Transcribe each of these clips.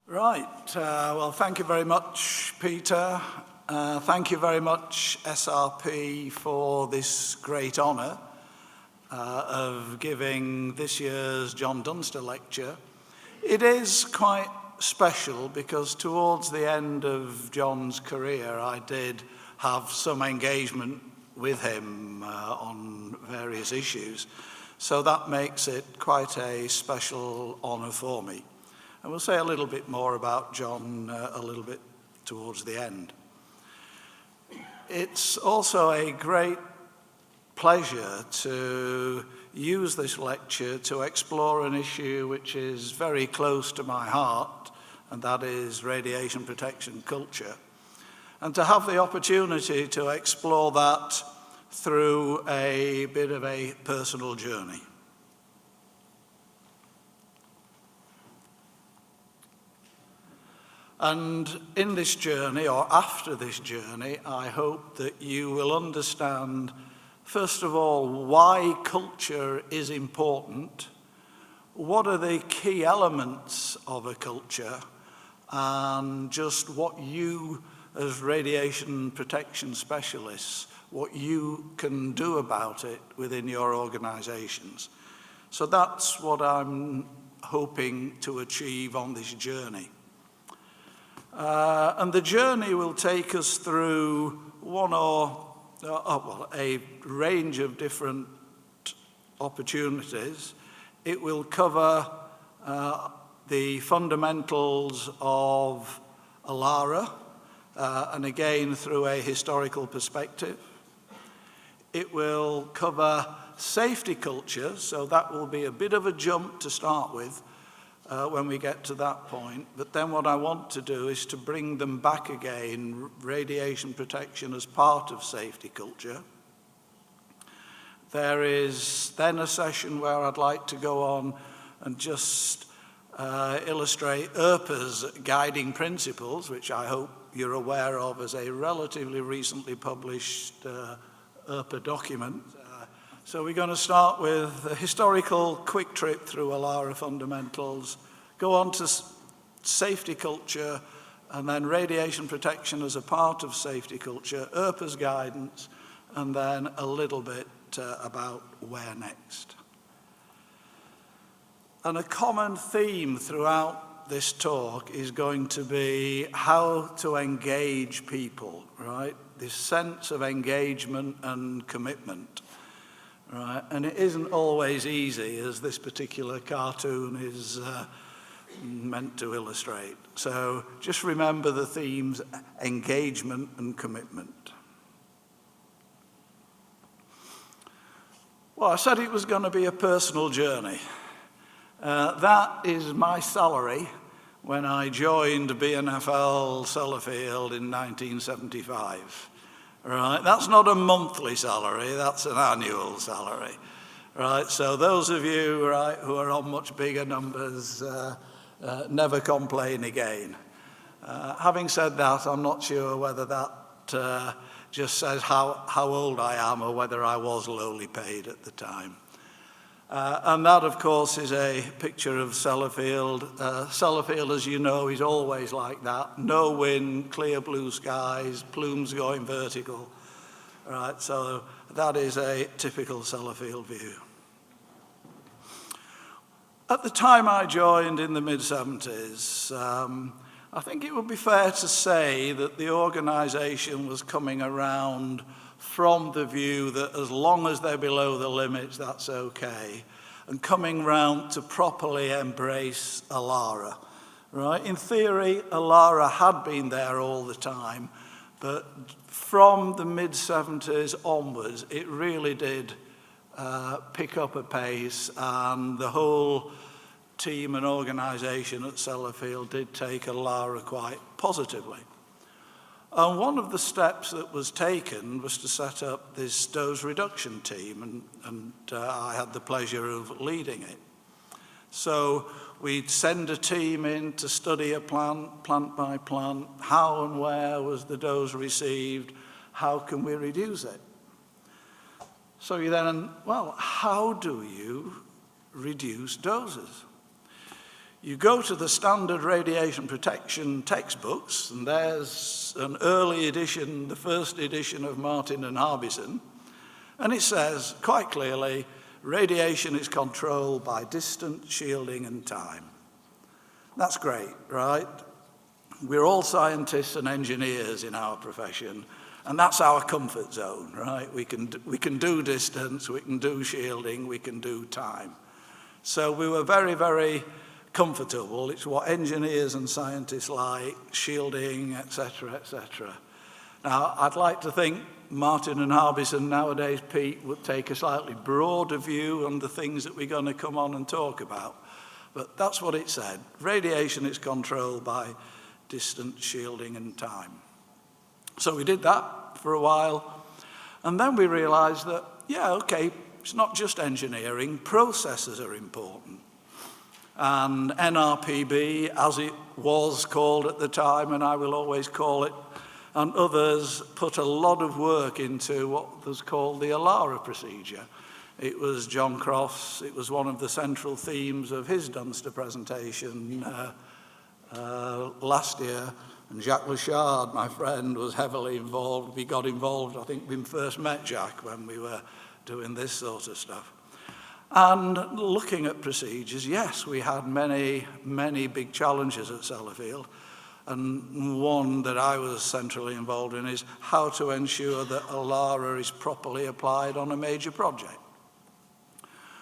Right, well, thank you very much, Peter. Thank you very much, SRP, for this great honour of giving this year's John Dunster Lecture. It is quite special because towards the end of John's career, I did have some engagement with him on various issues. So that makes it quite a special honour for me. And we'll say a little bit more about John a little bit towards the end. It's also a great pleasure to use this lecture to explore an issue which is very close to my heart, and that is radiation protection culture. And to have the opportunity to explore that through a bit of a personal journey. And in this journey, or after this journey, I hope that you will understand, first of all, why culture is important, what are the key elements of a culture, and just what you, as radiation protection specialists, what you can do about it within your organizations. So that's what I'm hoping to achieve on this journey. And the journey will take us through a range of different opportunities. It will cover the fundamentals of Alara, and again through a historical perspective. It will cover safety culture, so that will be a bit of a jump to start with, when we get to that point. But then what I want to do is to bring them back again, radiation protection as part of safety culture. There is then a session where I'd like to go on and just illustrate ERPA's guiding principles, which I hope you're aware of as a relatively recently published ERPA document. So we're going to start with a historical quick trip through Alara fundamentals, go on to safety culture, and then radiation protection as a part of safety culture, ERPA's guidance, and then a little bit about where next. And a common theme throughout this talk is going to be how to engage people, right? This sense of engagement and commitment. Right, and it isn't always easy, as this particular cartoon is meant to illustrate. So just remember the themes: engagement and commitment. Well, I said it was going to be a personal journey. That is my salary when I joined BNFL Sellafield in 1975. Right, that's not a monthly salary, that's an annual salary. Right, so those of you who are on much bigger numbers, never complain again. Having said that, I'm not sure whether that just says how old I am or whether I was lowly paid at the time. And that, of course, is a picture of Sellafield. Sellafield, as you know, is always like that. No wind, clear blue skies, plumes going vertical. Right, so that is a typical Sellafield view. At the time I joined in the mid-70s, I think it would be fair to say that the organization was coming around from the view that as long as they're below the limits, that's okay, and coming round to properly embrace Alara. Right? In theory, Alara had been there all the time, but from the mid-70s onwards, it really did pick up a pace, and the whole team and organization at Sellafield did take Alara quite positively. And one of the steps that was taken was to set up this dose reduction team, and I had the pleasure of leading it. So we'd send a team in to study a plant by plant, how and where was the dose received, how can we reduce it? So you then, well, how do you reduce doses? You go to the standard radiation protection textbooks, and there's an early edition, the first edition of Martin and Harbison, and it says quite clearly, radiation is controlled by distance, shielding, and time. That's great, right? We're all scientists and engineers in our profession, and that's our comfort zone, right? We can do distance, we can do shielding, we can do time. So we were very, very comfortable. It's what engineers and scientists like, shielding, etc., etc. Now, I'd like to think Martin and Harbison nowadays, Pete, would take a slightly broader view on the things that we're going to come on and talk about. But that's what it said. Radiation is controlled by distance, shielding, and time. So we did that for a while. And then we realized that, yeah, okay, it's not just engineering, processes are important. And NRPB, as it was called at the time, and I will always call it, and others put a lot of work into what was called the Alara Procedure. It was John Croft's, it was one of the central themes of his Dunster presentation last year. And Jacques Lachard, my friend, was heavily involved. We got involved, I think we first met Jacques when we were doing this sort of stuff. And looking at procedures, yes, we had many, many big challenges at Sellafield. And one that I was centrally involved in is how to ensure that Alara is properly applied on a major project.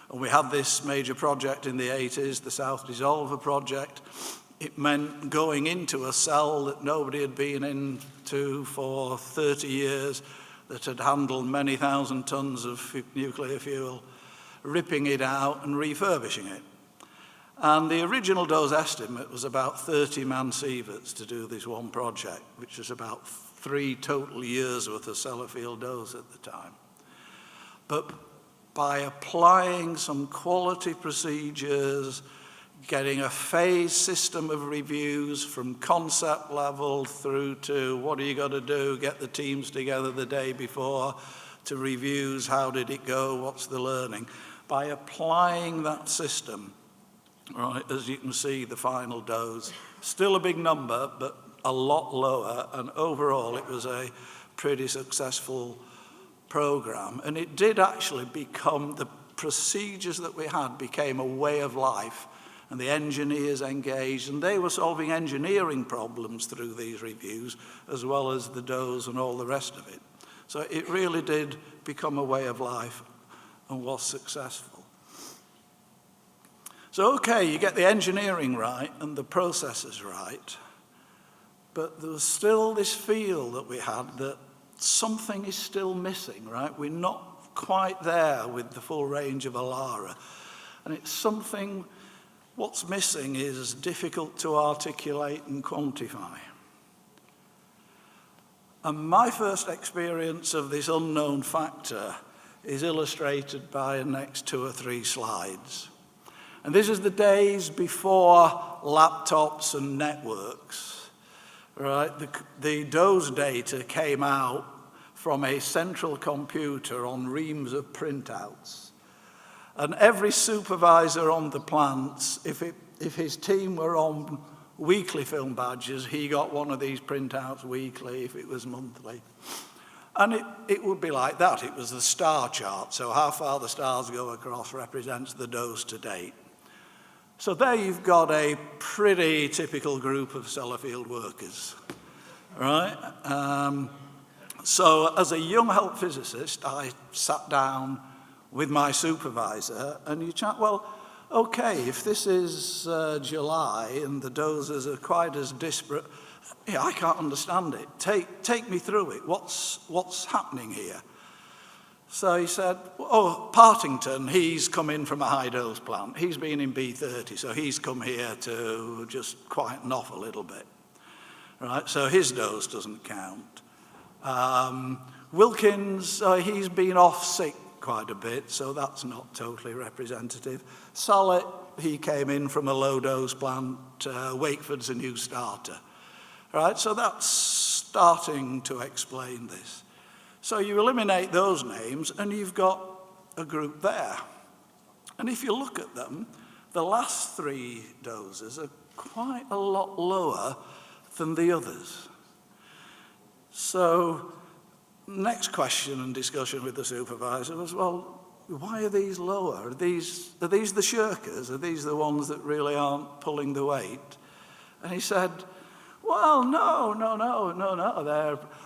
And we had this major project in the 80s, the South Dissolver project. It meant going into a cell that nobody had been into for 30 years, that had handled many thousand tons of nuclear fuel, ripping it out and refurbishing it. And the original dose estimate was about 30 man-sieverts to do this one project, which was about 3 total years worth of Sellafield dose at the time. But by applying some quality procedures, getting a phased system of reviews from concept level through to what are you got to do, get the teams together the day before, to reviews, how did it go, what's the learning. By applying that system, right, as you can see, the final dose, still a big number, but a lot lower, and overall it was a pretty successful program. And it did actually become, the procedures that we had became a way of life, and the engineers engaged, and they were solving engineering problems through these reviews, as well as the dose and all the rest of it. So it really did become a way of life and was successful. So, okay, you get the engineering right and the processes right, but there was still this feel that we had that something is still missing, right? We're not quite there with the full range of Alara. And it's something, what's missing is difficult to articulate and quantify. And my first experience of this unknown factor is illustrated by the next 2 or 3 slides. And this is the days before laptops and networks, right? The dose data came out from a central computer on reams of printouts. And every supervisor on the plants, if his team were on weekly film badges, he got one of these printouts weekly, if it was monthly. And it would be like that. It was the star chart. So how far the stars go across represents the dose to date. So there you've got a pretty typical group of Sellafield workers, right? So as a young health physicist, I sat down with my supervisor and you chat, well, okay, if this is July and the doses are quite as disparate, yeah, I can't understand it. Take me through it. What's happening here? So he said, oh, Partington, he's come in from a high-dose plant. He's been in B30, so he's come here to just quieten off a little bit. Right, so his dose doesn't count. Wilkins, he's been off sick quite a bit, so that's not totally representative. Sallet, he came in from a low-dose plant. Wakeford's a new starter. Right, so that's starting to explain this. So you eliminate those names and you've got a group there. And if you look at them, the last three doses are quite a lot lower than the others. So next question and discussion with the supervisor was, well, why are these lower? Are these the shirkers? Are these the ones that really aren't pulling the weight? And he said, well, no.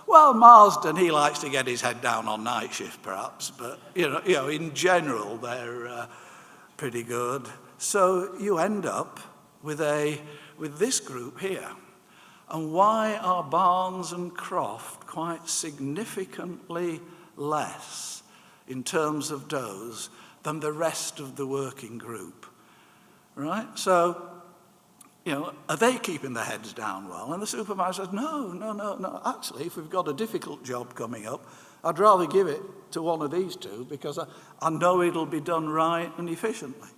Well, Marsden, he likes to get his head down on night shift, perhaps, but you know, in general, they're pretty good. So you end up with this group here. And why are Barnes and Croft quite significantly less in terms of dose than the rest of the working group, right? So, you know, are they keeping their heads down well? And the supervisor says, no. Actually, if we've got a difficult job coming up, I'd rather give it to one of these two because I know it'll be done right and efficiently.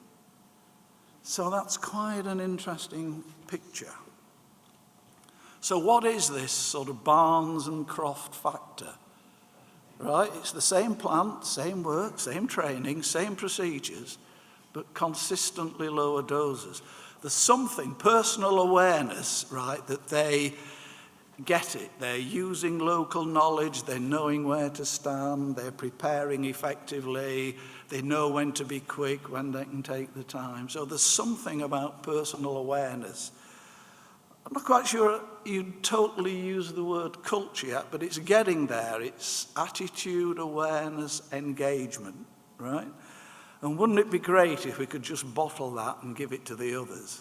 So that's quite an interesting picture. So what is this sort of Barnes and Croft factor? Right? It's the same plant, same work, same training, same procedures, but consistently lower doses. There's something, personal awareness, right, that they get it. They're using local knowledge, they're knowing where to stand, they're preparing effectively, they know when to be quick, when they can take the time. So there's something about personal awareness. I'm not quite sure you'd totally use the word culture yet, but it's getting there. It's attitude, awareness, engagement, right? And wouldn't it be great if we could just bottle that and give it to the others,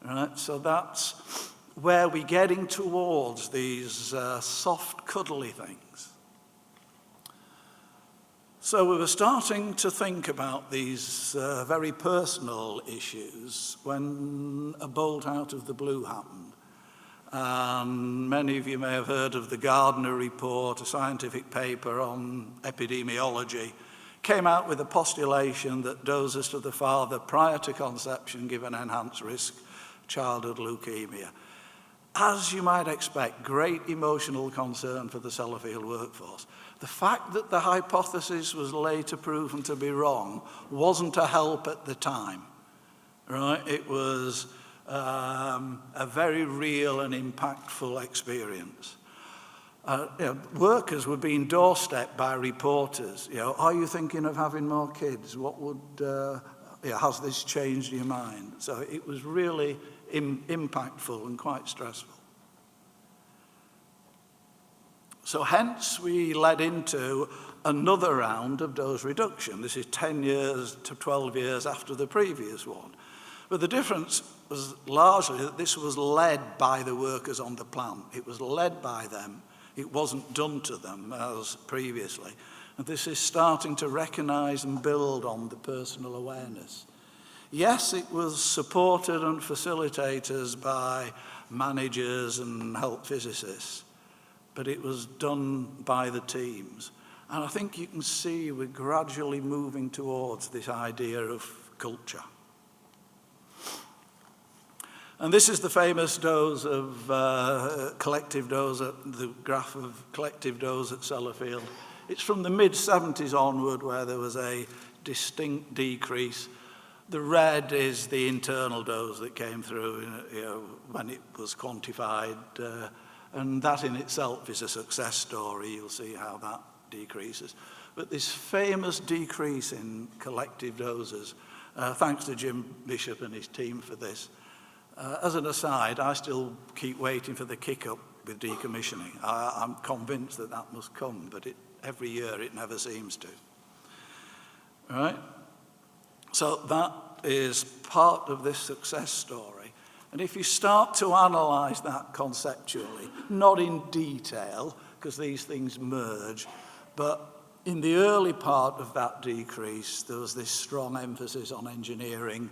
right? So that's where we're getting towards these soft, cuddly things. So we were starting to think about these very personal issues when a bolt out of the blue happened. And many of you may have heard of the Gardiner Report, a scientific paper on epidemiology, came out with a postulation that doses to the father prior to conception give an enhanced risk of childhood leukemia. As you might expect, great emotional concern for the Sellafield workforce. The fact that the hypothesis was later proven to be wrong wasn't a help at the time, right? It was a very real and impactful experience. Workers were being doorstepped by reporters. Are you thinking of having more kids? What would, has this changed your mind? So it was really impactful and quite stressful. So hence we led into another round of dose reduction. This is 10 years to 12 years after the previous one. But the difference was largely that this was led by the workers on the plant. It was led by them. It wasn't done to them as previously. And this is starting to recognize and build on the personal awareness. Yes, it was supported and facilitated by managers and health physicists, but it was done by the teams. And I think you can see we're gradually moving towards this idea of culture. And this is the famous dose of collective dose, the graph of collective dose at Sellafield. It's from the mid-70s onward where there was a distinct decrease. The red is the internal dose that came through when it was quantified. And that in itself is a success story. You'll see how that decreases. But this famous decrease in collective doses, thanks to Jim Bishop and his team for this. As an aside, I still keep waiting for the kick-up with decommissioning. I'm convinced that that must come, but every year it never seems to. All right? So that is part of this success story. And if you start to analyze that conceptually, not in detail, because these things merge, but in the early part of that decrease, there was this strong emphasis on engineering.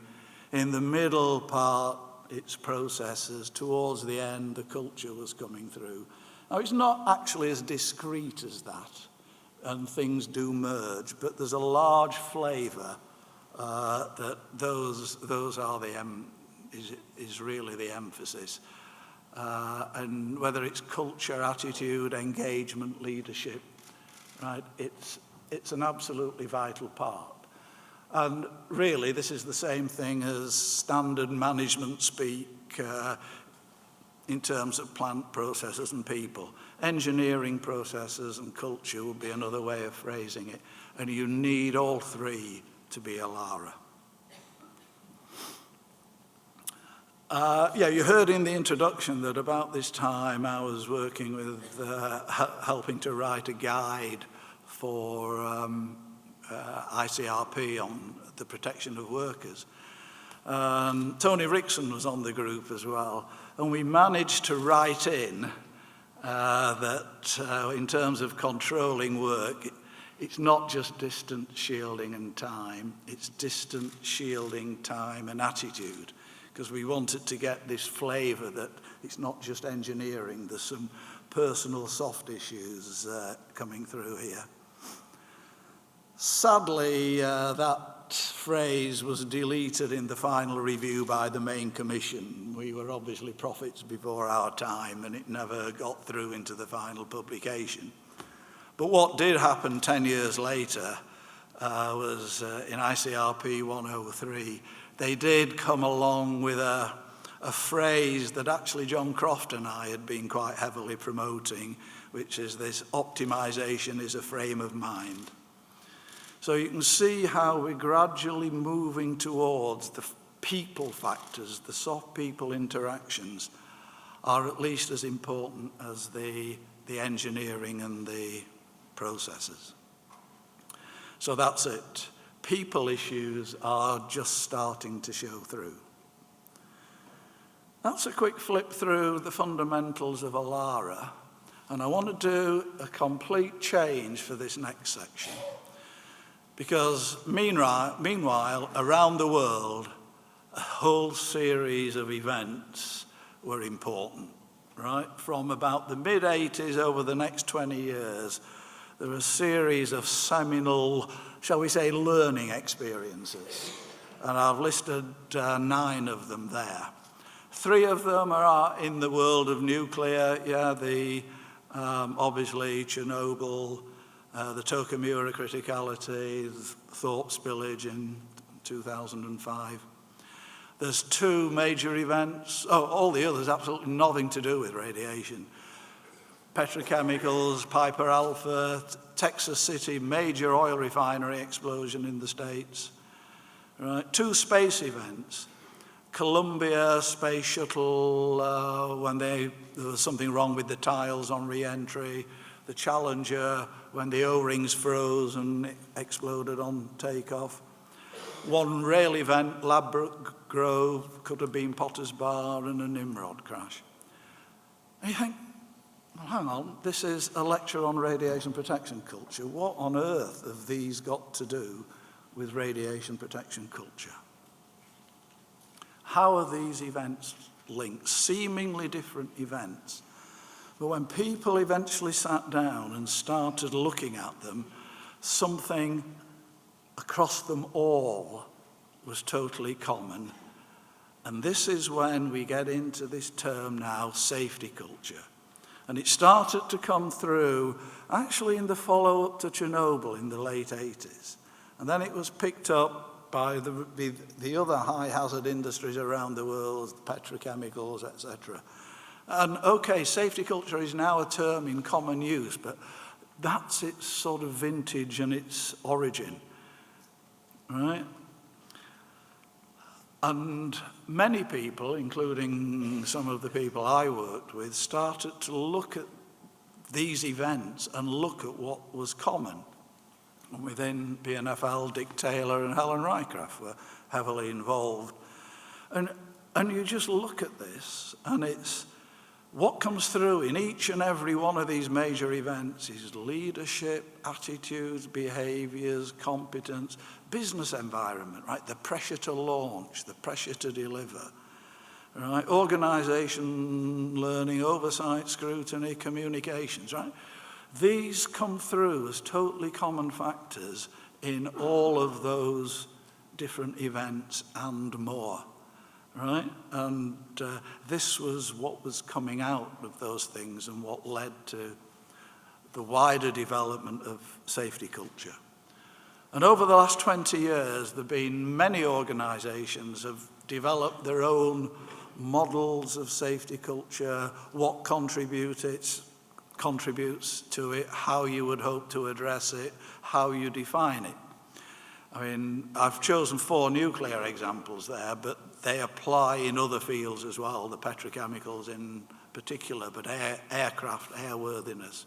In the middle part, its processes. Towards the end, the culture was coming through. Now, it's not actually as discrete as that, and things do merge, but there's a large flavor that those are is really the emphasis. And whether it's culture, attitude, engagement, leadership, right, it's an absolutely vital part. And really, this is the same thing as standard management speak in terms of plant processes and people. Engineering processes and culture would be another way of phrasing it. And you need all three to be Alara. You heard in the introduction that about this time I was working with helping to write a guide for ICRP on the protection of workers. Tony Rickson was on the group as well, and we managed to write in that in terms of controlling work, it's not just distance shielding and time, it's distance shielding, time and attitude, because we wanted to get this flavour that it's not just engineering, there's some personal soft issues coming through here. Sadly, that phrase was deleted in the final review by the main commission. We were obviously prophets before our time, and it never got through into the final publication. But what did happen 10 years later was in ICRP 103, they did come along with a phrase that actually John Croft and I had been quite heavily promoting, which is this: optimization is a frame of mind. So you can see how we're gradually moving towards the people factors, the soft people interactions are at least as important as the engineering and the processes. So that's it. People issues are just starting to show through. That's a quick flip through the fundamentals of Alara, and I want to do a complete change for this next section. Because meanwhile, around the world, a whole series of events were important, right? From about the mid-80s over the next 20 years, there were a series of seminal, shall we say, learning experiences. And I've listed 9 of them there. 3 of them are in the world of nuclear, obviously Chernobyl, the Tokamura criticality, the Thorpe spillage in 2005. There's 2 major events. All the others absolutely nothing to do with radiation. Petrochemicals, Piper Alpha, Texas City, major oil refinery explosion in the States. Right? 2 space events. Columbia Space Shuttle, when there was something wrong with the tiles on re-entry. The Challenger, when the O-rings froze and it exploded on takeoff. 1 rail event, Ladbroke Grove, could have been Potter's Bar, and a Nimrod crash. And you think, well, hang on, this is a lecture on radiation protection culture. What on earth have these got to do with radiation protection culture? How are these events linked? Seemingly different events. But when people eventually sat down and started looking at them, something across them all was totally common. And this is when we get into this term now, safety culture. And it started to come through actually in the follow-up to Chernobyl in the late 80s. And then it was picked up by the other high-hazard industries around the world, petrochemicals, etc. And okay, safety culture is now a term in common use, but that's its sort of vintage and its origin, right? And many people, including some of the people I worked with, started to look at these events and look at what was common. And within PNFL, Dick Taylor and Helen Rycraft were heavily involved. And you just look at this, and it's what comes through in each and every one of these major events is leadership, attitudes, behaviors, competence, business environment, right? The pressure to launch, the pressure to deliver, right? Organization, learning, oversight, scrutiny, communications, right? These come through as totally common factors in all of those different events and more. Right? And this was what was coming out of those things and what led to the wider development of safety culture. And over the last 20 years, there have been many organisations have developed their own models of safety culture, what contributes to it, how you would hope to address it, how you define it. I mean, I've chosen 4 nuclear examples there, but they apply in other fields as well, the petrochemicals in particular, but aircraft, airworthiness.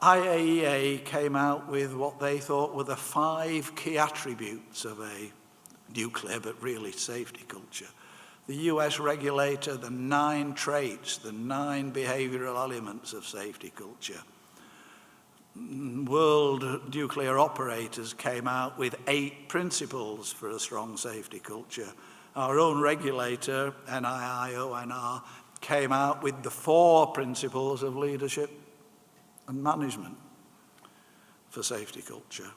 IAEA came out with what they thought were the 5 key attributes of a nuclear, but really safety culture. The US regulator, the 9 traits, the 9 behavioral elements of safety culture. World nuclear operators came out with 8 principles for a strong safety culture. Our own regulator, NII-ONR, came out with the 4 principles of leadership and management for safety culture.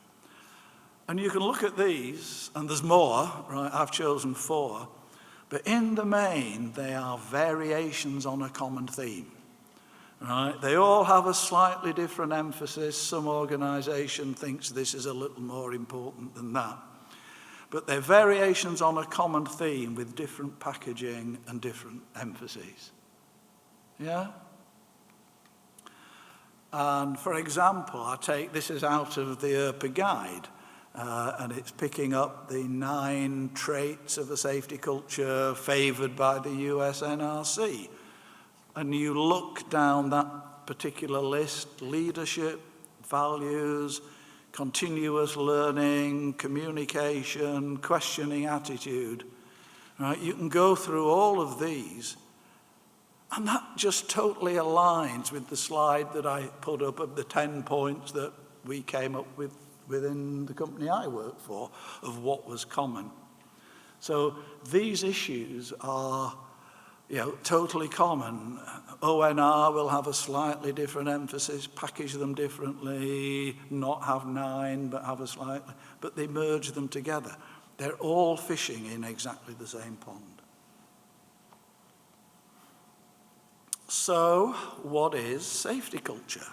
And you can look at these, and there's more, right? I've chosen 4, but in the main, they are variations on a common theme, right? They all have a slightly different emphasis. Some organisation thinks this is a little more important than that. But they're variations on a common theme with different packaging and different emphases. Yeah? And for example, this is out of the ERPA guide, and it's picking up the 9 traits of a safety culture favoured by the US NRC. And you look down that particular list: leadership, values, continuous learning, communication, questioning attitude. Right? You can go through all of these, and that just totally aligns with the slide that I put up of the 10 points that we came up with within the company I work for of what was common. So these issues are, totally common. ONR will have a slightly different emphasis, package them differently, not have 9, but have a slightly, but they merge them together. They're all fishing in exactly the same pond. So, what is safety culture?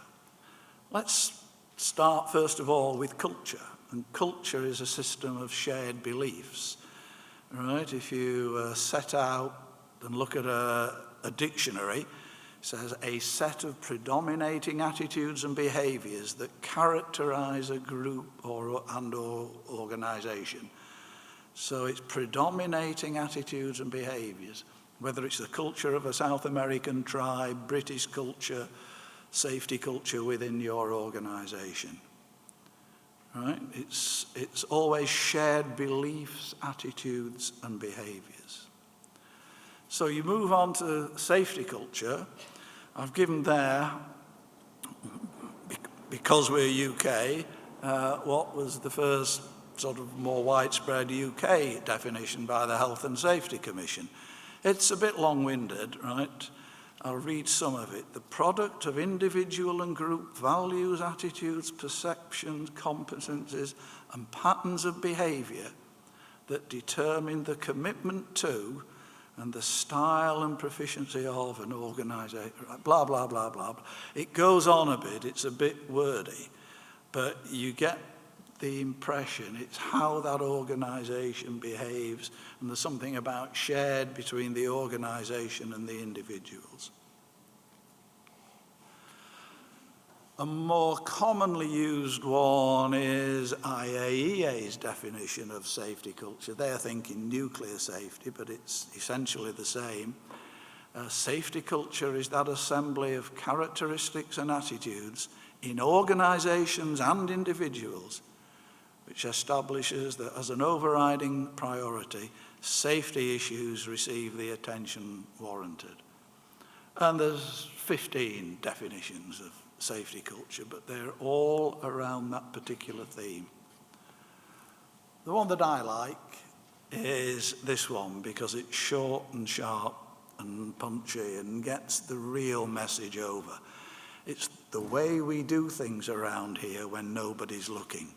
Let's start first of all with culture. And culture is a system of shared beliefs. Right? If you set out and look at a dictionary, it says a set of predominating attitudes and behaviours that characterise a group or organisation. So it's predominating attitudes and behaviours, whether it's the culture of a South American tribe, British culture, safety culture within your organisation. Right? It's always shared beliefs, attitudes, and behaviours. So you move on to safety culture. I've given there, because we're UK, what was the first sort of more widespread UK definition by the Health and Safety Commission. It's a bit long-winded, right? I'll read some of it. The product of individual and group values, attitudes, perceptions, competencies, and patterns of behaviour that determine the commitment to and the style and proficiency of an organisation, blah, blah, blah, blah. It goes on a bit, it's a bit wordy, but you get the impression it's how that organisation behaves, and there's something about shared between the organisation and the individuals. A more commonly used one is IAEA's definition of safety culture. They're thinking nuclear safety, but it's essentially the same. Safety culture is that assembly of characteristics and attitudes in organisations and individuals which establishes that as an overriding priority, safety issues receive the attention warranted. And there's 15 definitions of safety culture, but they're all around that particular theme. The one that I like is this one because it's short and sharp and punchy and gets the real message over. It's the way we do things around here when nobody's looking.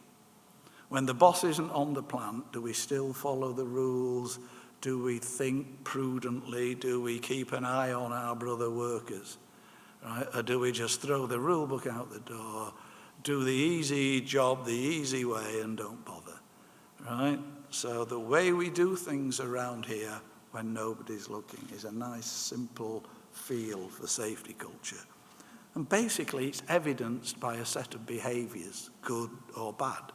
When the boss isn't on the plant, do we still follow the rules? Do we think prudently? Do we keep an eye on our brother workers? Right? Or do we just throw the rule book out the door? do the easy job the easy way and don't bother, right? So the way we do things around here when nobody's looking is a nice, simple feel for safety culture. And basically, it's evidenced by a set of behaviours, good or bad.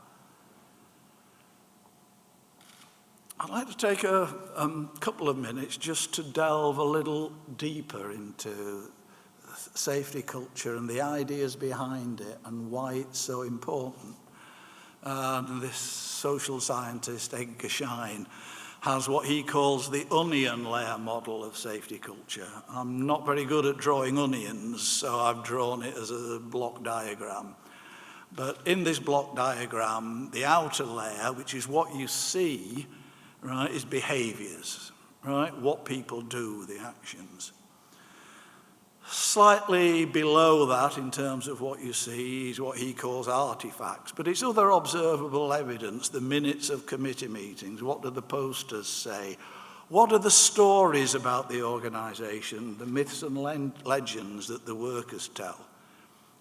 I'd like to take a couple of minutes just to delve a little deeper into safety culture and the ideas behind it and why it's so important. This social scientist, Edgar Schein, has what he calls the onion layer model of safety culture. I'm not very good at drawing onions, so I've drawn it as a block diagram. But in this block diagram, the outer layer, which is what you see, right, is behaviours, right? What people do, the actions. Slightly below that, in terms of what you see, is what he calls artifacts. But it's other observable evidence, the minutes of committee meetings. What do the posters say? What are the stories about the organisation, the myths and legends that the workers tell?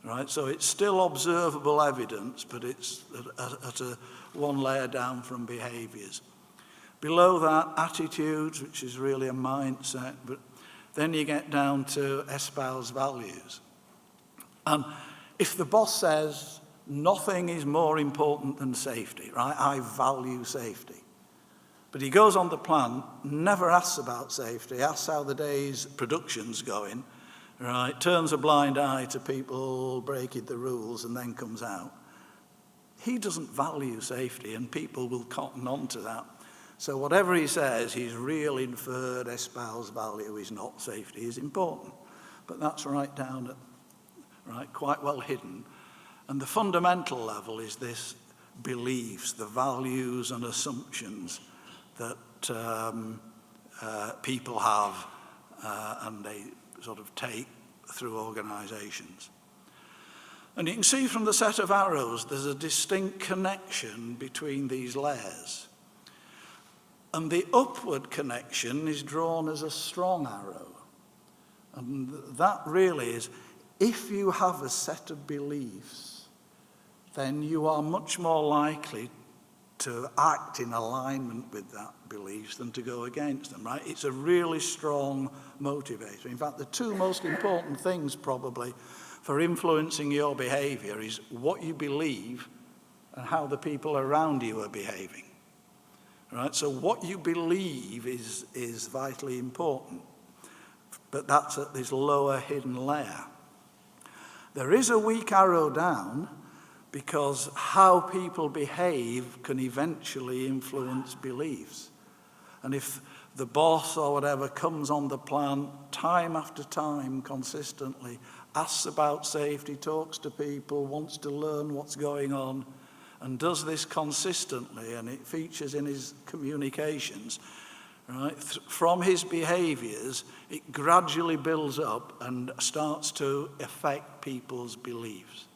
Right? So it's still observable evidence, but it's at a one layer down from behaviours. Below that, attitudes, which is really a mindset, but then you get down to espouse values. And if the boss says, nothing is more important than safety, right? I value safety. But he goes on the plant, never asks about safety, asks how the day's production's going, right? Turns a blind eye to people breaking the rules and then comes out. He doesn't value safety, and people will cotton on to that. So whatever he says, his real inferred espoused value is not safety is important. But that's right down at, right, quite well hidden. And the fundamental level is this beliefs, the values and assumptions that people have and they sort of take through organisations. And you can see from the set of arrows, there's a distinct connection between these layers. And the upward connection is drawn as a strong arrow. And that really is, if you have a set of beliefs, then you are much more likely to act in alignment with that beliefs than to go against them, right? It's a really strong motivator. In fact, the two most important things probably for influencing your behaviour is what you believe and how the people around you are behaving. Right, so what you believe is vitally important, but that's at this lower hidden layer. There is a weak arrow down because how people behave can eventually influence beliefs. And if the boss or whatever comes on the plant time after time consistently, asks about safety, talks to people, wants to learn what's going on, and does this consistently, and it features in his communications, right? From his behaviours, it gradually builds up and starts to affect people's beliefs.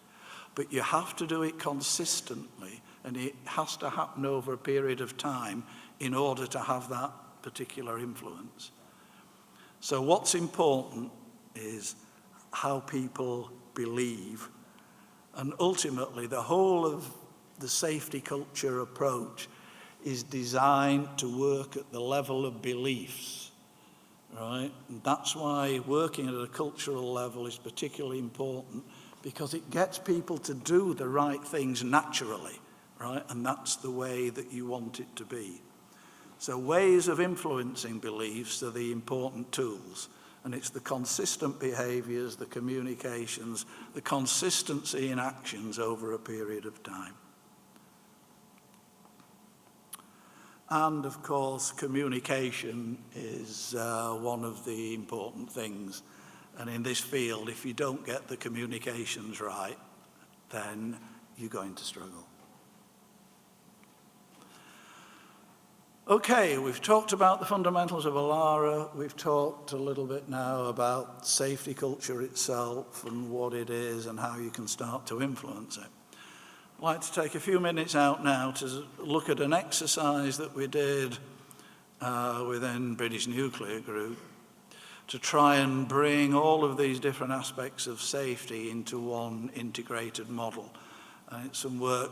But you have to do it consistently, and it has to happen over a period of time in order to have that particular influence. So what's important is how people believe, and ultimately the whole of the safety culture approach is designed to work at the level of beliefs, right? And that's why working at a cultural level is particularly important, because it gets people to do the right things naturally, right? And that's the way that you want it to be. So ways of influencing beliefs are the important tools, and it's the consistent behaviours, the communications, the consistency in actions over a period of time. And of course, communication is one of the important things. And in this field, if you don't get the communications right, then you're going to struggle. Okay, we've talked about the fundamentals of Alara. We've talked a little bit now about safety culture itself and what it is and how you can start to influence it. I'd like to take a few minutes out now to look at an exercise that we did within British Nuclear Group to try and bring all of these different aspects of safety into one integrated model. And it's some work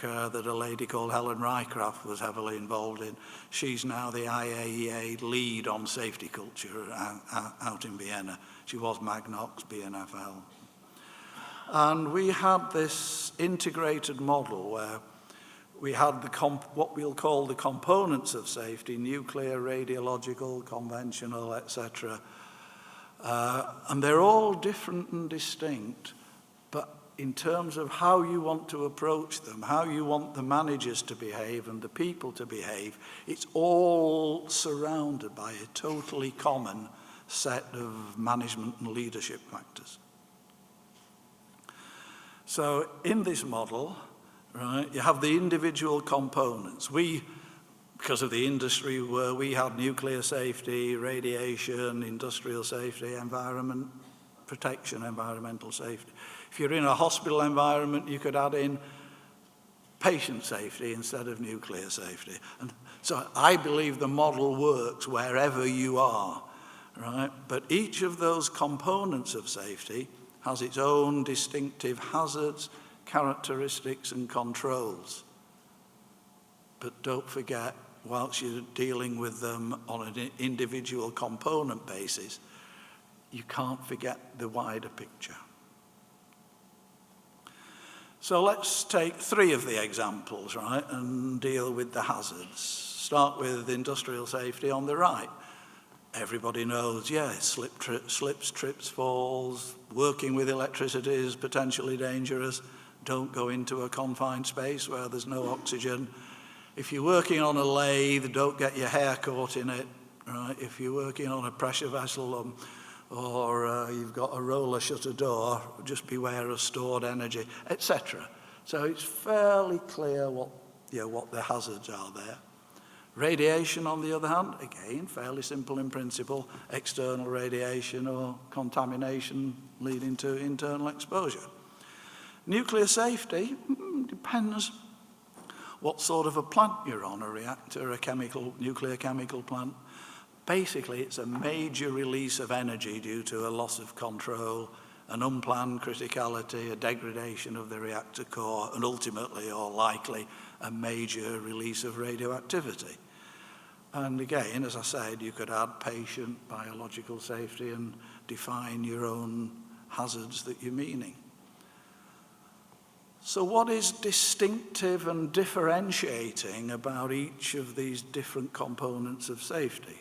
that a lady called Helen Rycraft was heavily involved in. She's now the IAEA lead on safety culture out in Vienna. She was Magnox, BNFL. And we had this integrated model where we had what we'll call the components of safety: nuclear, radiological, conventional, etc. And they're all different and distinct, but in terms of how you want to approach them, how you want the managers to behave and the people to behave, it's all surrounded by a totally common set of management and leadership factors. So in this model, right, you have the individual components. Because of the industry where we had nuclear safety, radiation, industrial safety, environment protection, environmental safety. If you're in a hospital environment, you could add in patient safety instead of nuclear safety. And so I believe the model works wherever you are, right? But each of those components of safety has its own distinctive hazards, characteristics, and controls. But don't forget, whilst you're dealing with them on an individual component basis, you can't forget the wider picture. So let's take 3 of the examples, right, and deal with the hazards. Start with industrial safety on the right. Everybody knows, slips, trips, falls, working with electricity is potentially dangerous. Don't go into a confined space where there's no oxygen. If you're working on a lathe, don't get your hair caught in it, right? If you're working on a pressure vessel or you've got a roller shutter door, just beware of stored energy, etc. So it's fairly clear what the hazards are there. Radiation, on the other hand, again, fairly simple in principle: external radiation or contamination leading to internal exposure. Nuclear safety depends what sort of a plant you're on, a reactor, a nuclear chemical plant. Basically, it's a major release of energy due to a loss of control, an unplanned criticality, a degradation of the reactor core, and ultimately, or likely, a major release of radioactivity. And again, as I said, you could add patient, biological safety and define your own hazards that you're meaning. So what is distinctive and differentiating about each of these different components of safety?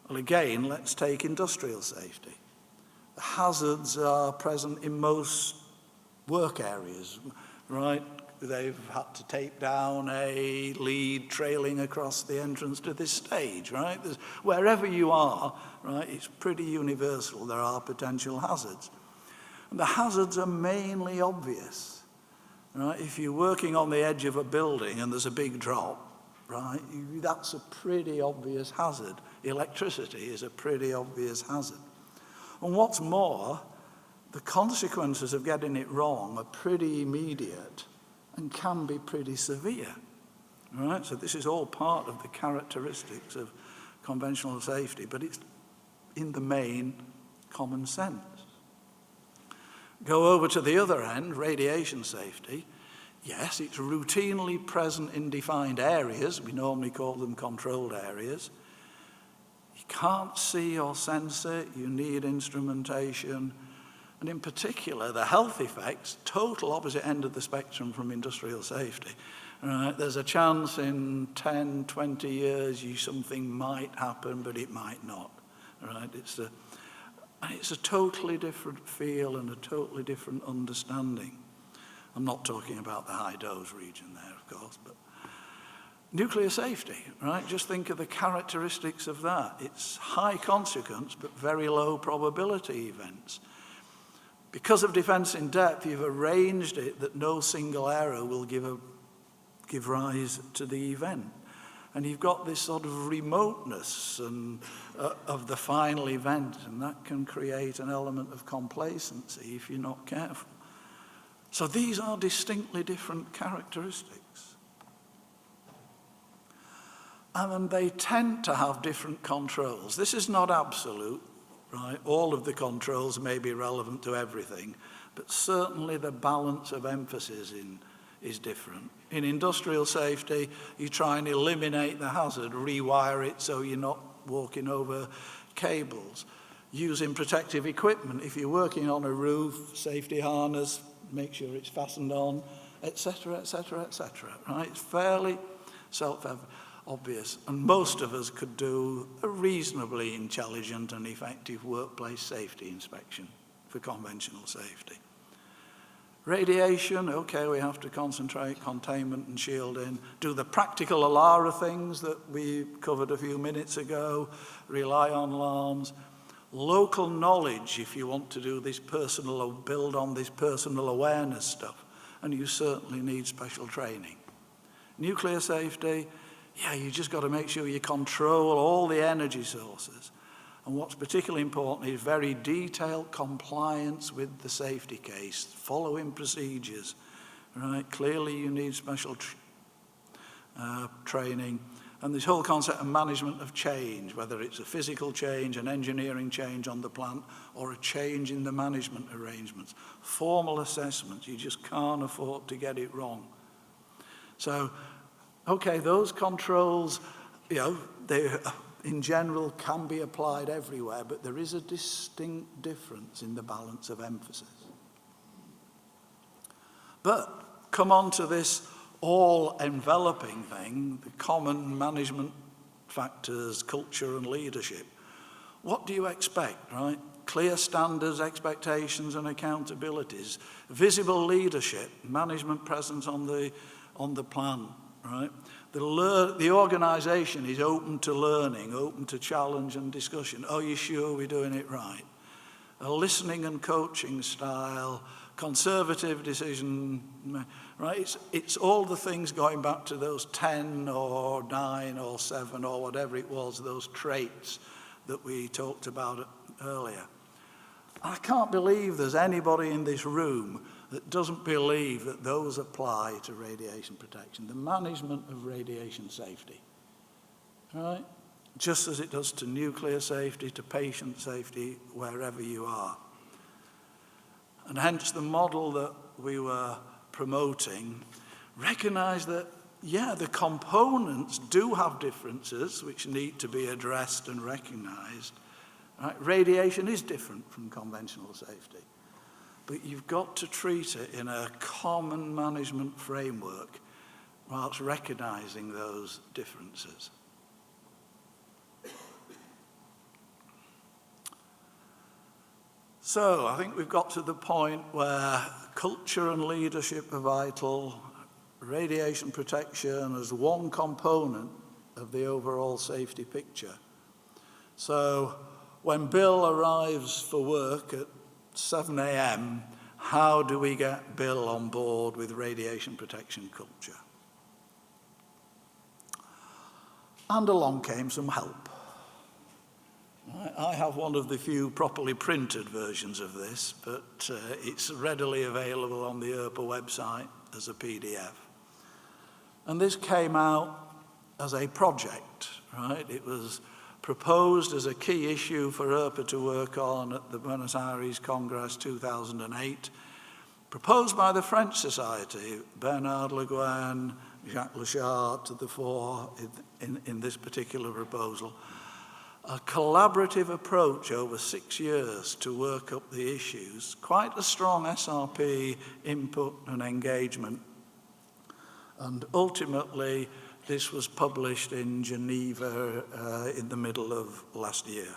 Well, again, let's take industrial safety. The hazards are present in most work areas, right? They've had to take down a lead trailing across the entrance to this stage, right? Wherever you are, right, it's pretty universal. There are potential hazards. And the hazards are mainly obvious, right? If you're working on the edge of a building and there's a big drop, right, that's a pretty obvious hazard. Electricity is a pretty obvious hazard. And what's more, the consequences of getting it wrong are pretty immediate and can be pretty severe, right? So this is all part of the characteristics of conventional safety, but it's in the main common sense. Go over to the other end, radiation safety. Yes, it's routinely present in defined areas. We normally call them controlled areas. You can't see or sense it. You need instrumentation. And in particular, the health effects, total opposite end of the spectrum from industrial safety. Right? There's a chance in 10, 20 years something might happen, but it might not. Right? It's a totally different feel and a totally different understanding. I'm not talking about the high dose region there, of course, but nuclear safety, right? Just think of the characteristics of that. It's high consequence, but very low probability events. Because of defense in depth, you've arranged it that no single error will give rise to the event. And you've got this sort of remoteness of the final event, and that can create an element of complacency if you're not careful. So these are distinctly different characteristics. And they tend to have different controls. This is not absolute, right? All of the controls may be relevant to everything, but certainly the balance of emphasis is different. In industrial safety, you try and eliminate the hazard, rewire it so you're not walking over cables. Using protective equipment, if you're working on a roof, safety harness, make sure it's fastened on, etc., etc., etc. Right? It's fairly self-obvious, and most of us could do a reasonably intelligent and effective workplace safety inspection for conventional safety. Radiation, okay, we have to concentrate, containment and shielding, do the practical Alara things that we covered a few minutes ago, rely on alarms. Local knowledge, if you want to do this personal, build on this personal awareness stuff, and you certainly need special training. Nuclear safety, yeah, you just got to make sure you control all the energy sources. And what's particularly important is very detailed compliance with the safety case, following procedures, right? Clearly you need special training. And this whole concept of management of change, whether it's a physical change, an engineering change on the plant, or a change in the management arrangements. Formal assessments, you just can't afford to get it wrong. So, okay, those controls, you know, they in general can be applied everywhere, but there is a distinct difference in the balance of emphasis. But come on to this all-enveloping thing, the common management factors, culture and leadership. What do you expect, right? Clear standards, expectations and accountabilities, visible leadership, management presence on the plan, right? The organisation is open to learning, open to challenge and discussion. Are you sure we're doing it right? A listening and coaching style, conservative decision, right? It's all the things going back to those 10 or 9 or 7 or whatever it was, those traits that we talked about earlier. I can't believe there's anybody in this room that doesn't believe that those apply to radiation protection, the management of radiation safety, right? Just as it does to nuclear safety, to patient safety, wherever you are. And hence the model that we were promoting recognize that, yeah, the components do have differences which need to be addressed and recognized. Right? Radiation is different from conventional safety. But you've got to treat it in a common management framework whilst recognizing those differences. So I think we've got to the point where culture and leadership are vital, radiation protection as one component of the overall safety picture. So when Bill arrives for work at 7 a.m., how do we get Bill on board with radiation protection culture? And along came some help. I have one of the few properly printed versions of this, but it's readily available on the ERPA website as a PDF. And this came out as a project, right? It was proposed as a key issue for ERPA to work on at the Buenos Aires Congress 2008, proposed by the French Society, Bernard Le Guin, Jacques Lechard to the fore in this particular proposal, a collaborative approach over 6 years to work up the issues, quite a strong SRP input and engagement. And ultimately, this was published in Geneva in the middle of last year.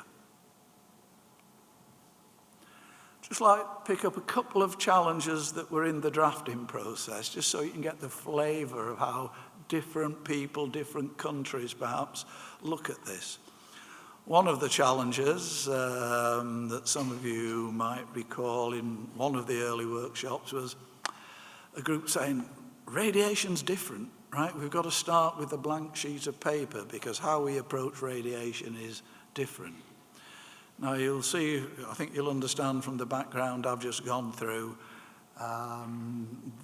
Just like pick up a couple of challenges that were in the drafting process, just so you can get the flavor of how different people, different countries perhaps look at this. One of the challenges that some of you might recall in one of the early workshops was a group saying, radiation's different, right? We've got to start with a blank sheet of paper because how we approach radiation is different. Now you'll see, I think you'll understand from the background I've just gone through,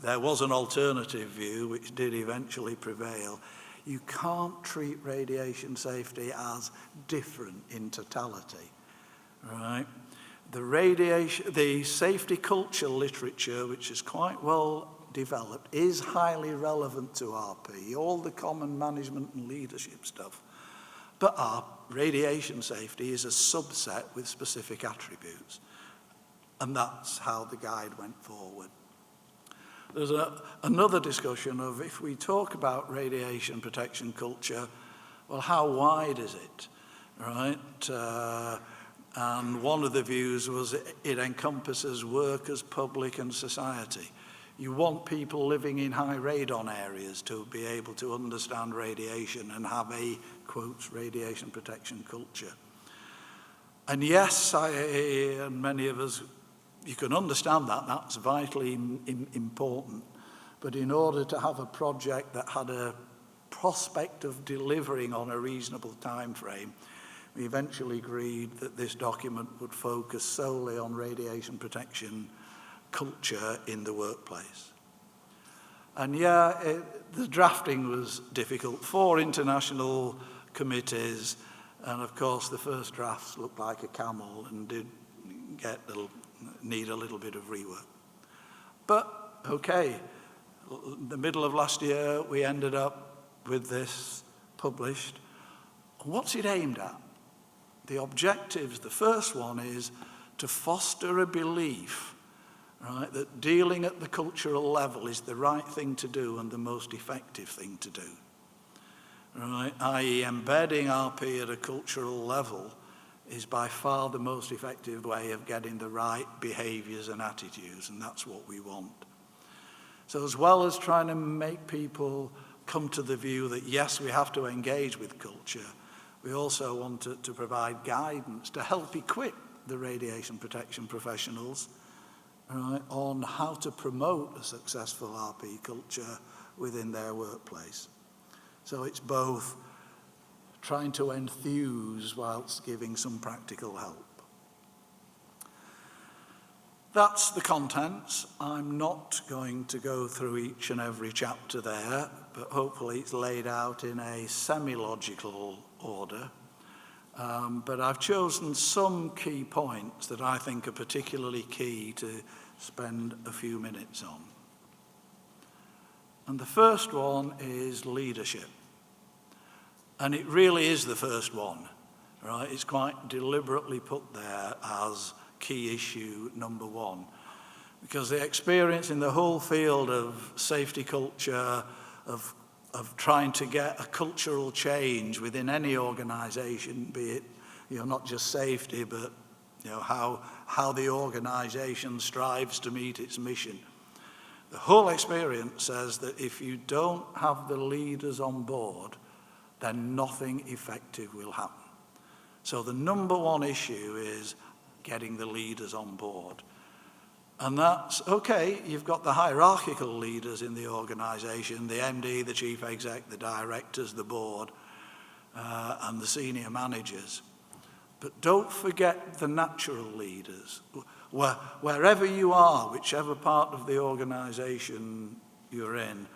there was an alternative view which did eventually prevail. You can't treat radiation safety as different in totality, right? the safety culture literature, which is quite well developed, is highly relevant to RP, all the common management and leadership stuff. But our radiation safety is a subset with specific attributes. And that's how the guide went forward. There's another discussion of, if we talk about radiation protection culture, well, how wide is it, right? And one of the views was it encompasses workers, public, and society. You want people living in high radon areas to be able to understand radiation and have a, quotes, radiation protection culture. And yes, and many of us, you can understand that, that's vitally important. But in order to have a project that had a prospect of delivering on a reasonable time frame, we eventually agreed that this document would focus solely on radiation protection culture in the workplace. And yeah, the drafting was difficult. 4 international committees, and of course the first drafts looked like a camel and did need a little bit of rework. But okay, the middle of last year we ended up with this published. What's it aimed at? The objectives, the first one is to foster a belief, right, that dealing at the cultural level is the right thing to do and the most effective thing to do, right? i.e. embedding RP at a cultural level is by far the most effective way of getting the right behaviours and attitudes, and that's what we want. So as well as trying to make people come to the view that yes, we have to engage with culture, we also want to provide guidance to help equip the radiation protection professionals, right, on how to promote a successful RP culture within their workplace. So it's both trying to enthuse whilst giving some practical help. That's the contents. I'm not going to go through each and every chapter there, but hopefully it's laid out in a semi-logical order. But I've chosen some key points that I think are particularly key to spend a few minutes on. And the first one is leadership. And it really is the first one, right? It's quite deliberately put there as key issue number 1. Because the experience in the whole field of safety culture, of trying to get a cultural change within any organization, be it, not just safety, but how the organization strives to meet its mission. The whole experience says that if you don't have the leaders on board, then nothing effective will happen. So the number 1 issue is getting the leaders on board. And that's, okay, you've got the hierarchical leaders in the organization, the MD, the chief exec, the directors, the board, and the senior managers. But don't forget the natural leaders. Wherever you are, whichever part of the organization you're in,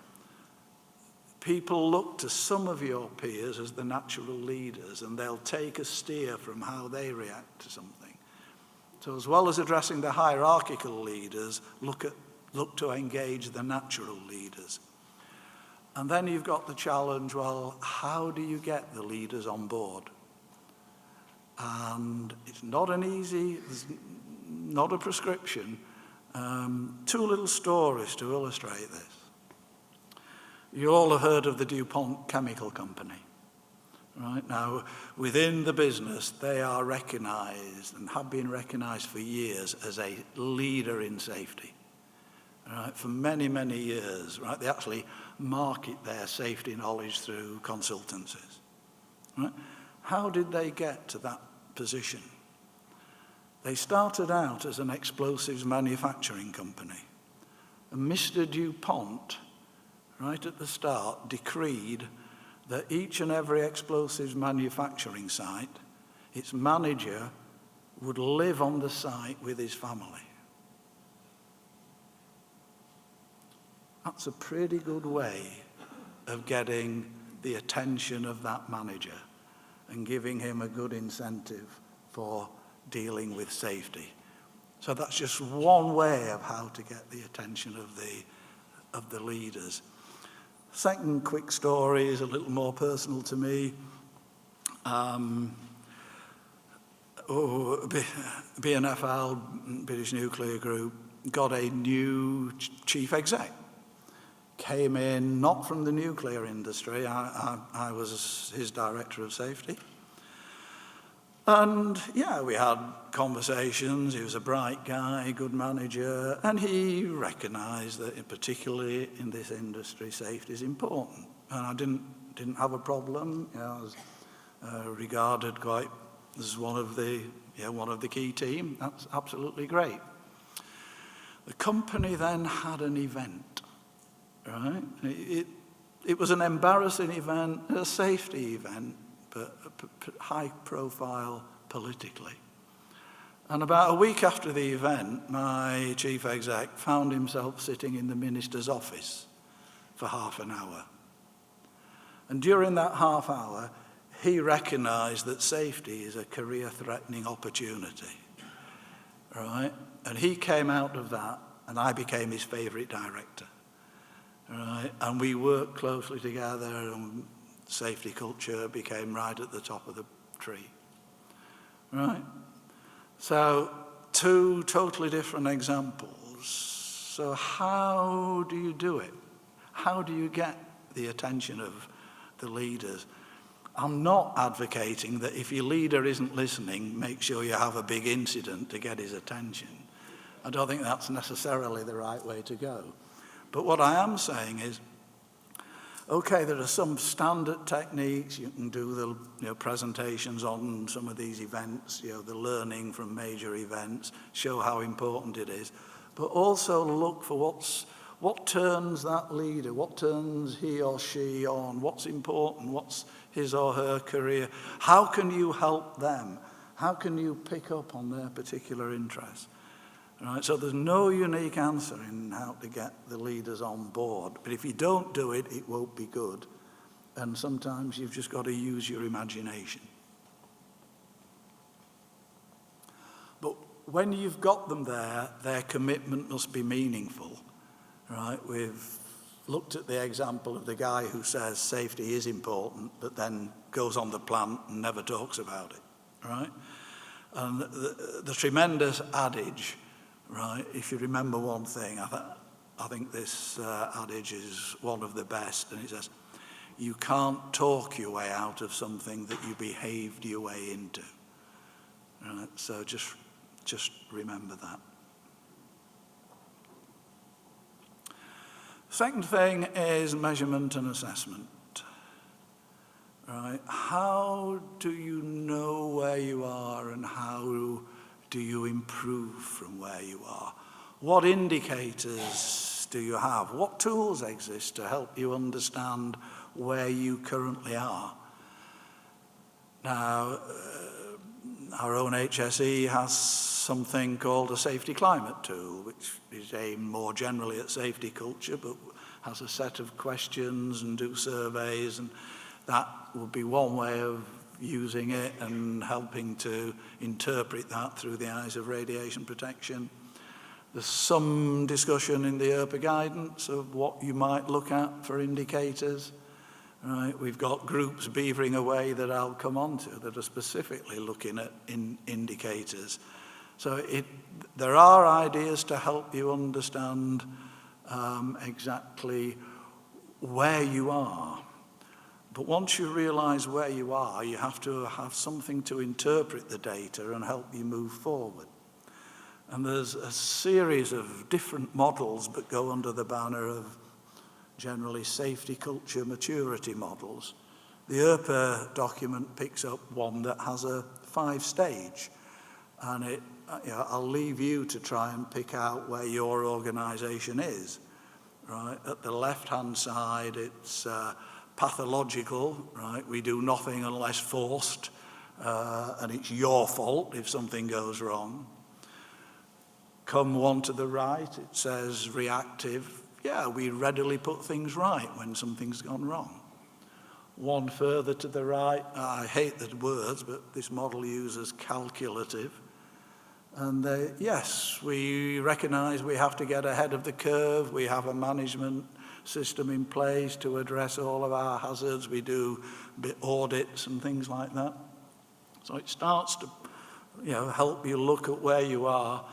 people look to some of your peers as the natural leaders, and they'll take a steer from how they react to something. So as well as addressing the hierarchical leaders, look to engage the natural leaders. And then you've got the challenge, well, how do you get the leaders on board? And it's not an easy, it's not a prescription. 2 little stories to illustrate this. You all have heard of the DuPont Chemical Company. Right now, within the business, they are recognized and have been recognized for years as a leader in safety. Right, for many, many years, right? They actually market their safety knowledge through consultancies. Right? How did they get to that position? They started out as an explosives manufacturing company. And Mr. DuPont, right at the start, decreed that each and every explosives manufacturing site, its manager would live on the site with his family. That's a pretty good way of getting the attention of that manager and giving him a good incentive for dealing with safety. So that's just one way of how to get the attention of the leaders. Second quick story is a little more personal to me. BNFL, British Nuclear Group, got a new chief exec. Came in not from the nuclear industry. I was his director of safety. And yeah, we had conversations. He was a bright guy, good manager, and he recognized that particularly in this industry, safety is important. And I didn't have a problem. You know, I was regarded quite as one of the key team. That's absolutely great. The company then had an event, right? It was an embarrassing event, a safety event, but high profile politically. And about a week after the event, my chief exec found himself sitting in the minister's office for half an hour. And during that half hour, he recognized that safety is a career-threatening opportunity, right? And he came out of that, and I became his favorite director, right? And we worked closely together, and safety culture became right at the top of the tree, right? So, two totally different examples. So how do you do it? How do you get the attention of the leaders? I'm not advocating that if your leader isn't listening, make sure you have a big incident to get his attention. I don't think that's necessarily the right way to go. But what I am saying is, okay, there are some standard techniques. You can do the presentations on some of these events, the learning from major events, show how important it is, but also look for what turns that leader, what turns he or she on, what's important, what's his or her career. How can you help them? How can you pick up on their particular interests? Right, so there's no unique answer in how to get the leaders on board. But if you don't do it, it won't be good. And sometimes you've just got to use your imagination. But when you've got them there, their commitment must be meaningful. Right? We've looked at the example of the guy who says safety is important, but then goes on the plant and never talks about it. Right? And the tremendous adage, right? If you remember one thing, I think this adage is one of the best, and it says, you can't talk your way out of something that you behaved your way into. Right? So just remember that. Second thing is measurement and assessment. Right? How do you know where you are, and how do you improve from where you are? What indicators do you have? What tools exist to help you understand where you currently are? Now, our own HSE has something called a safety climate tool, which is aimed more generally at safety culture, but has a set of questions and do surveys, and that would be one way of using it and helping to interpret that through the eyes of radiation protection. There's some discussion in the ERPA guidance of what you might look at for indicators. Right? We've got groups beavering away that I'll come on to that are specifically looking at indicators. So there are ideas to help you understand exactly where you are. But once you realize where you are, you have to have something to interpret the data and help you move forward. And there's a series of different models that go under the banner of generally safety culture maturity models. The ERPA document picks up one that has a 5-stage, and I'll leave you to try and pick out where your organization is. Right? At the left-hand side, it's pathological, right? We do nothing unless forced, and it's your fault if something goes wrong. Come one to the right, it says reactive. Yeah, we readily put things right when something's gone wrong. One further to the right, I hate the words, but this model uses calculative. And yes, we recognise we have to get ahead of the curve. We have a management system in place to address all of our hazards. We do audits and things like that. So it starts to help you look at where you are.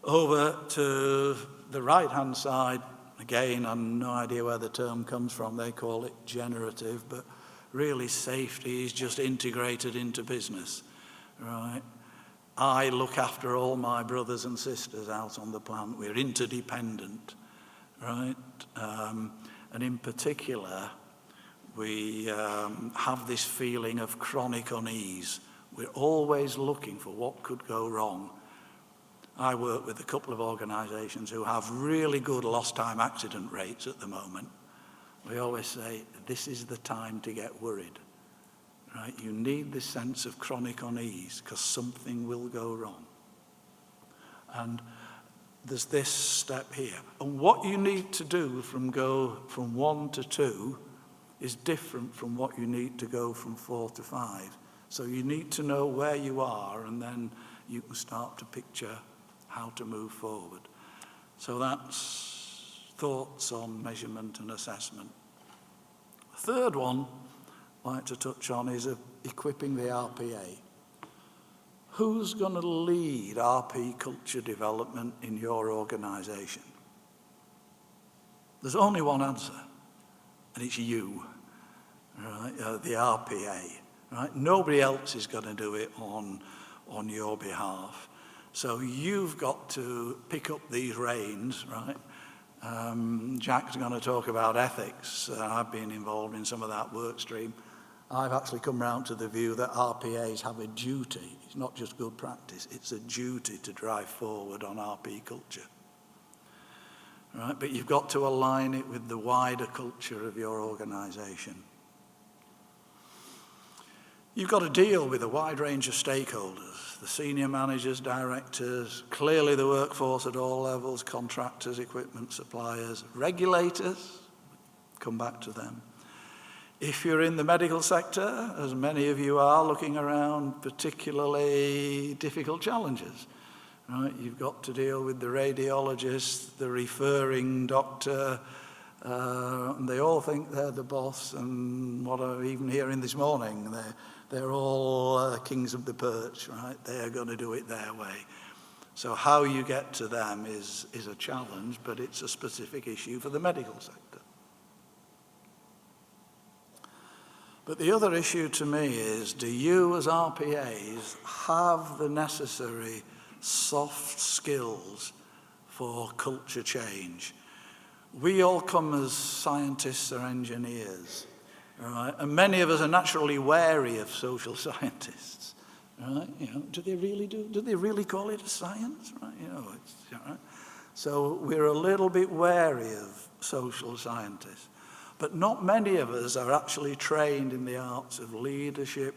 Over to the right-hand side, again, I've no idea where the term comes from. They call it generative, but really safety is just integrated into business, right? I look after all my brothers and sisters out on the plant. We're interdependent, right? And in particular, we have this feeling of chronic unease. We're always looking for what could go wrong. I work with a couple of organisations who have really good lost time accident rates at the moment. We always say, this is the time to get worried. Right? You need this sense of chronic unease because something will go wrong. And there's this step here. And what you need to do go from 1 to 2 is different from what you need to go from 4 to 5. So you need to know where you are, and then you can start to picture how to move forward. So that's thoughts on measurement and assessment. The third one I'd like to touch on is equipping the RPA. Who's going to lead RP culture development in your organisation? There's only one answer, and it's you, right? The RPA, right? Nobody else is going to do it on your behalf. So you've got to pick up these reins, right? Jack's going to talk about ethics. I've been involved in some of that work stream. I've actually come round to the view that RPAs have a duty. It's not just good practice, it's a duty to drive forward on RP culture. Right? But you've got to align it with the wider culture of your organisation. You've got to deal with a wide range of stakeholders, the senior managers, directors, clearly the workforce at all levels, contractors, equipment suppliers, regulators, come back to them. If you're in the medical sector, as many of you are, looking around particularly difficult challenges, right? You've got to deal with the radiologist, the referring doctor, and they all think they're the boss, and what I'm even hearing this morning, they're all kings of the perch, right? They're going to do it their way. So how you get to them is a challenge, but it's a specific issue for the medical sector. But the other issue to me is, do you as RPAs have the necessary soft skills for culture change? We all come as scientists or engineers, right? And many of us are naturally wary of social scientists, right? Do they really call it a science, right? Right? So we're a little bit wary of social scientists. But not many of us are actually trained in the arts of leadership,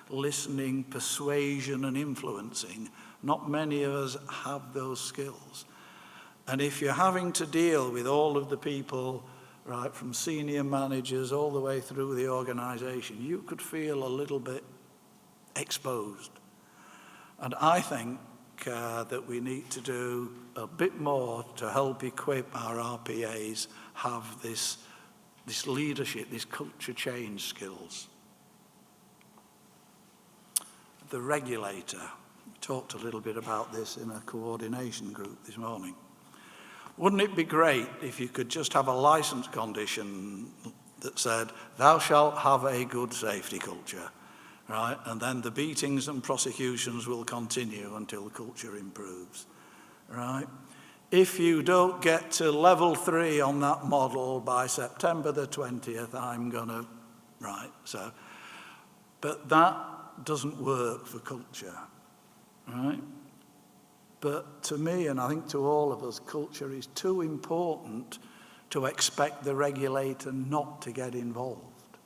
listening, persuasion, and influencing. Not many of us have those skills. And if you're having to deal with all of the people, right, from senior managers all the way through the organisation, you could feel a little bit exposed. And I think that we need to do a bit more to help equip our RPAs have this leadership, this culture change skills. The regulator, we talked a little bit about this in a coordination group this morning. Wouldn't it be great if you could just have a license condition that said, thou shalt have a good safety culture, right? And then the beatings and prosecutions will continue until culture improves, right? If you don't get to level 3 on that model by September the 20th, I'm gonna, right, so. But that doesn't work for culture, right? But to me, and I think to all of us, culture is too important to expect the regulator not to get involved,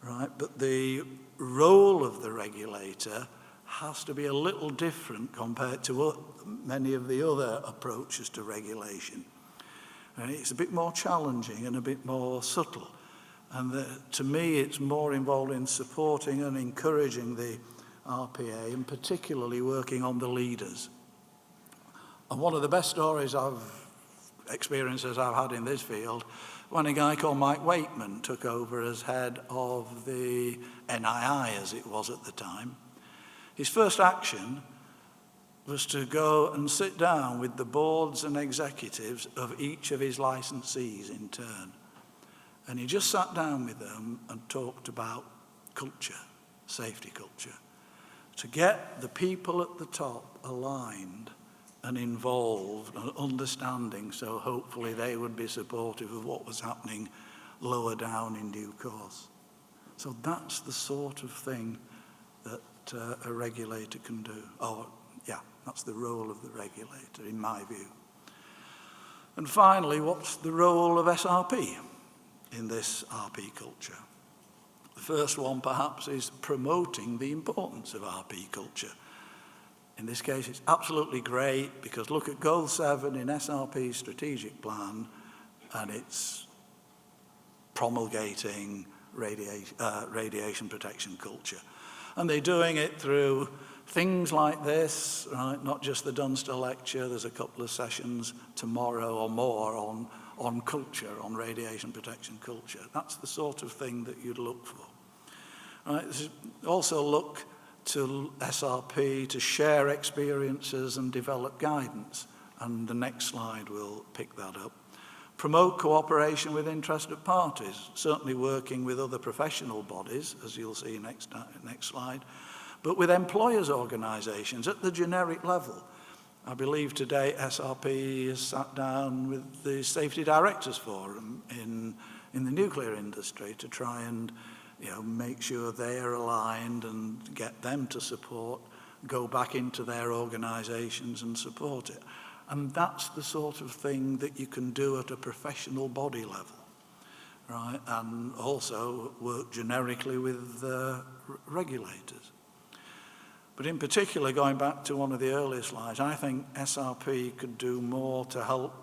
right? But the role of the regulator has to be a little different compared to many of the other approaches to regulation. And it's a bit more challenging and a bit more subtle. And to me, it's more involved in supporting and encouraging the RPA, and particularly working on the leaders. And one of the best experiences I've had in this field, when a guy called Mike Waitman took over as head of the NII, as it was at the time. His first action was to go and sit down with the boards and executives of each of his licensees in turn. And he just sat down with them and talked about culture, safety culture, to get the people at the top aligned and involved and understanding, so hopefully they would be supportive of what was happening lower down in due course. So that's the sort of thing that a regulator can do. That's the role of the regulator, in my view. And finally, what's the role of SRP in this RP culture? The first one, perhaps, is promoting the importance of RP culture. In this case, it's absolutely great because look at Goal 7 in SRP's strategic plan, and it's promulgating radiation protection culture. And they're doing it through things like this, right? Not just the Dunster Lecture. There's a couple of sessions tomorrow or more on culture, on radiation protection culture. That's the sort of thing that you'd look for. Right? Also look to SRP to share experiences and develop guidance. And the next slide will pick that up. Promote cooperation with interested parties, certainly working with other professional bodies, as you'll see next slide, but with employers' organisations at the generic level. I believe today SRP has sat down with the Safety Directors Forum in the nuclear industry to try and make sure they are aligned and get them to go back into their organisations and support it. And that's the sort of thing that you can do at a professional body level, right? And also work generically with regulators. But in particular, going back to one of the earlier slides, I think SRP could do more to help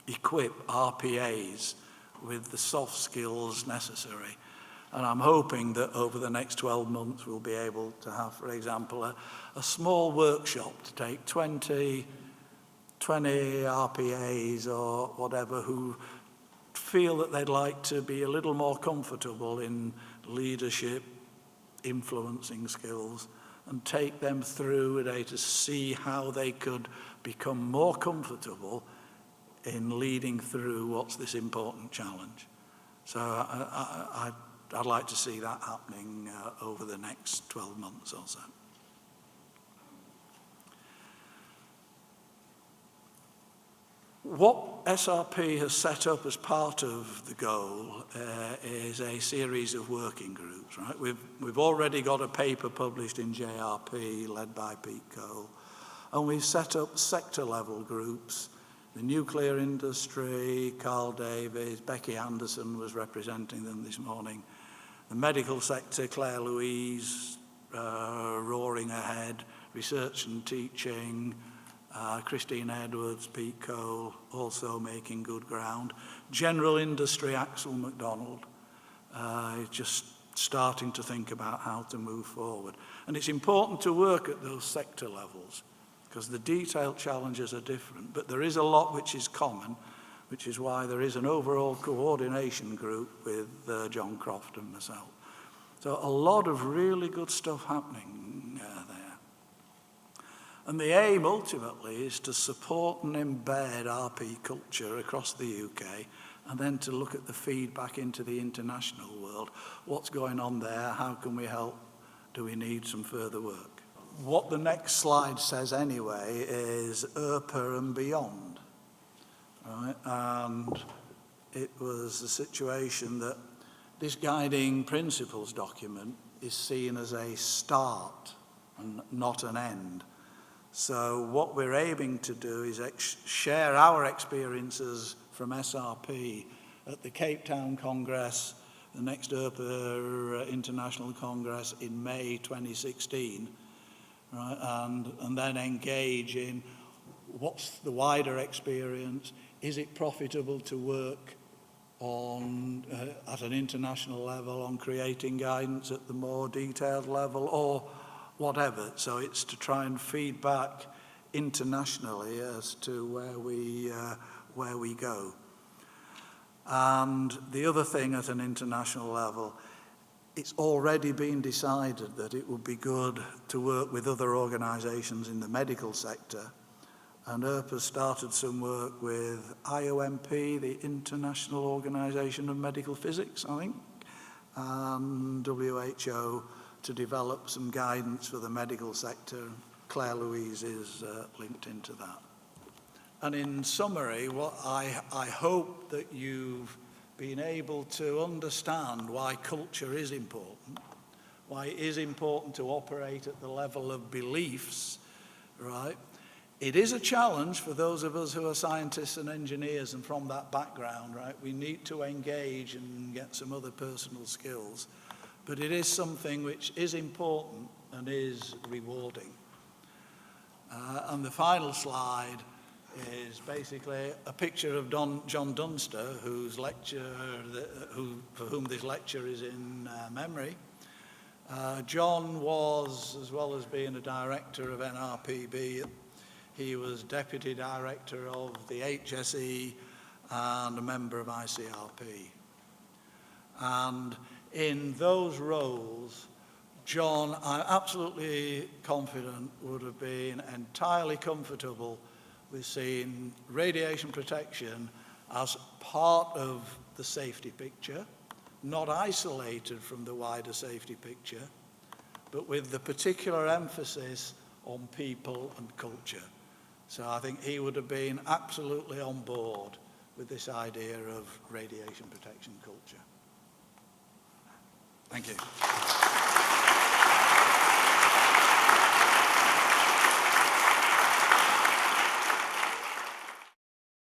equip RPAs with the soft skills necessary. And I'm hoping that over the next 12 months, we'll be able to have, for example, a small workshop to take 20 RPAs or whatever who feel that they'd like to be a little more comfortable in leadership, influencing skills, and take them through a day to see how they could become more comfortable in leading through what's this important challenge. So I'd like to see that happening over the next 12 months or so. What SRP has set up as part of the goal is a series of working groups, right? We've already got a paper published in JRP led by Pete Cole, and we've set up sector-level groups. The nuclear industry, Carl Davies, Becky Anderson was representing them this morning. The medical sector, Claire Louise, roaring ahead, research and teaching, Christine Edwards, Pete Cole, also making good ground. General industry, Axel MacDonald, just starting to think about how to move forward. And it's important to work at those sector levels because the detailed challenges are different, but there is a lot which is common, which is why there is an overall coordination group with John Croft and myself. So a lot of really good stuff happening there. And the aim ultimately is to support and embed RP culture across the UK and then to look at the feedback into the international world. What's going on there? How can we help? Do we need some further work? What the next slide says anyway is ERPA and beyond. Right? And it was a situation that this guiding principles document is seen as a start and not an end. So what we're aiming to do is share our experiences from SRP at the Cape Town Congress, the next ERPA International Congress in May 2016, right? And then engage in what's the wider experience, is it profitable to work on at an international level on creating guidance at the more detailed level, or whatever. So it's to try and feed back internationally as to where we go. And the other thing at an international level, it's already been decided that it would be good to work with other organisations in the medical sector. And ERP has started some work with IOMP, the International Organisation of Medical Physics, I think, and WHO to develop some guidance for the medical sector. Claire Louise is linked into that. And in summary, what I hope that you've been able to understand why culture is important, why it is important to operate at the level of beliefs, right? It is a challenge for those of us who are scientists and engineers and from that background, right? We need to engage and get some other personal skills, but it is something which is important and is rewarding. And the final slide is basically a picture of John Dunster, whose lecture, for whom this lecture is in memory. John was, as well as being a director of NRPB, he was deputy director of the HSE and a member of ICRP. And in those roles, John, I'm absolutely confident, would have been entirely comfortable with seeing radiation protection as part of the safety picture, not isolated from the wider safety picture, but with the particular emphasis on people and culture. So I think he would have been absolutely on board with this idea of radiation protection culture. Thank you.